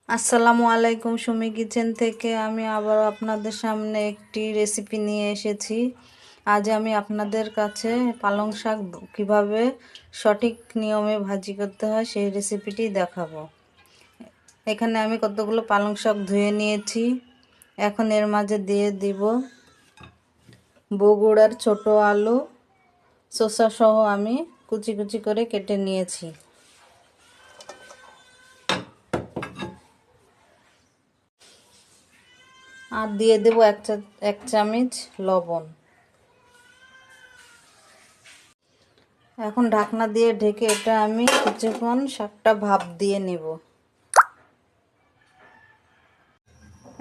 আসসালামু আলাইকুম। সুমি কিচেন থেকে আমি আবার আপনাদের সামনে একটি রেসিপি নিয়ে এসেছি। আজ আমি আপনাদের কাছে পালং শাক কীভাবে সঠিক নিয়মে ভাজি করতে হয় সেই রেসিপিটি দেখাবো। এখানে আমি কতগুলো পালং শাক ধুয়ে নিয়েছি। এখন এর মাঝে দিয়ে দিব বগুড়ার ছোট আলু, শসা সহ আমি কুচি কুচি করে কেটে নিয়েছি। আর দিয়ে দেব এক চামচ লবণ। এখন ঢাকনা দিয়ে ঢেকে এটা আমি কিছুক্ষণ শাকটা ভাপ দিয়ে নেব।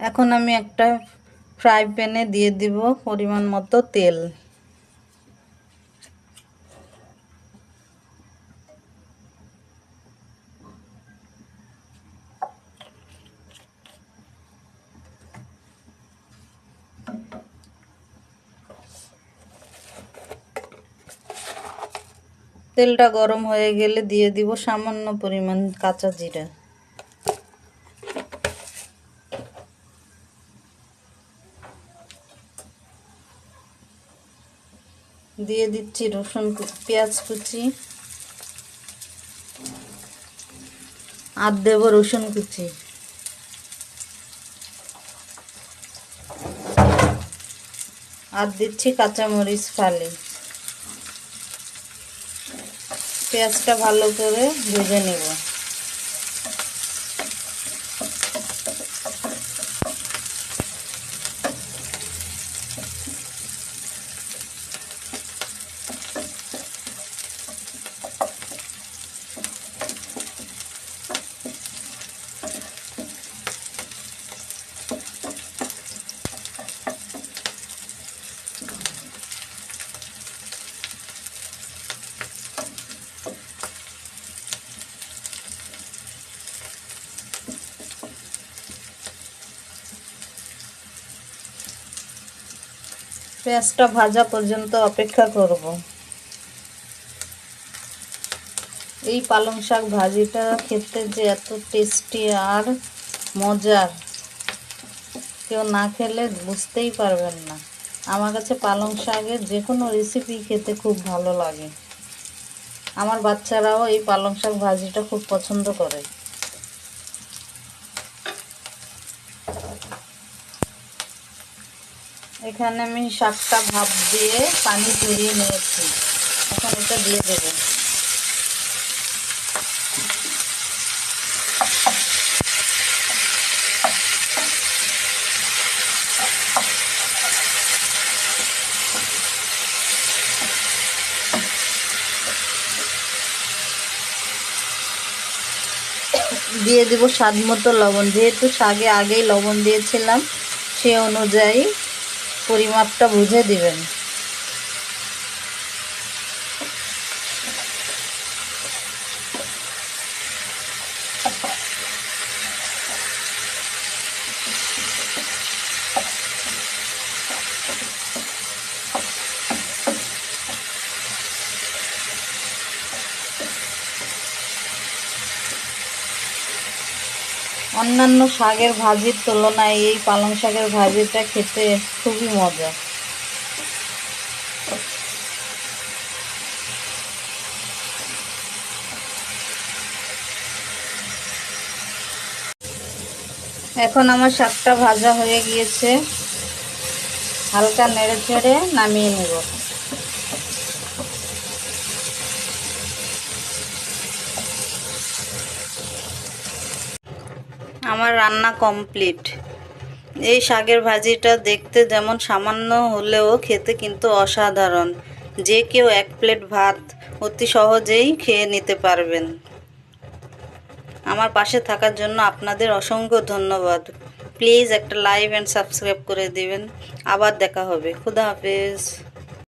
এখন আমি একটা ফ্রাই প্যানে দিয়ে দিব পরিমাণ মতো তেল। তেলটা গরম হয়ে গেলে দিয়ে দিব সামান্য পরিমাণ কাঁচা জিরা। দিয়ে দিচ্ছি পেঁয়াজ কুচি, আর দেব রসুন কুচি। আর দিচ্ছি কাঁচামরিচ ফালি। পেঁয়াজটা ভালো করে ভেজে নেব। পেঁয়াজটা ভাজা পর্যন্ত অপেক্ষা করব। এই পালং শাক ভাজিটা খেতে যে এত টেস্টি আর মজার, কেউ না খেলে বুঝতেই পারবেন না। আমার কাছে পালং শাকের যে কোনো রেসিপি খেতে খুব ভালো লাগে। আমার বাচ্চারাও এই পালং শাক ভাজিটা খুব পছন্দ করে। এখানে আমি শাকটা ভাপ দিয়ে পানি ঝরিয়ে নিয়েছি। এখন এটা দিয়ে দেবো। দিয়ে দেব স্বাদ মতো লবণ। যেহেতু শাকে আগেই লবণ দিয়েছিলাম, সে অনুযায়ী পরিমাপটা বুঝে দিবেন। অন্যান্য শাকের ভাজির তুলনায় এই পালং শাকের ভাজিটা খেতে খুবই মজা। এখন আমার শাকটা ভাজা হয়ে গিয়েছে। হালকা নেড়ে ছেড়ে নামিয়ে নেব। আমার রান্না কমপ্লিট। এই শাকের ভাজিটা দেখতে যেমন সামান্য হলেও খেতে কিন্তু অসাধারণ। যে কেউ এক প্লেট ভাত অতি সহজেই খেয়ে নিতে পারবেন। আমার পাশে থাকার জন্য আপনাদের অসংখ্য ধন্যবাদ। প্লিজ একটা লাইক অ্যান্ড সাবস্ক্রাইব করে দিবেন। আবার দেখা হবে। খুদা হাফেজ।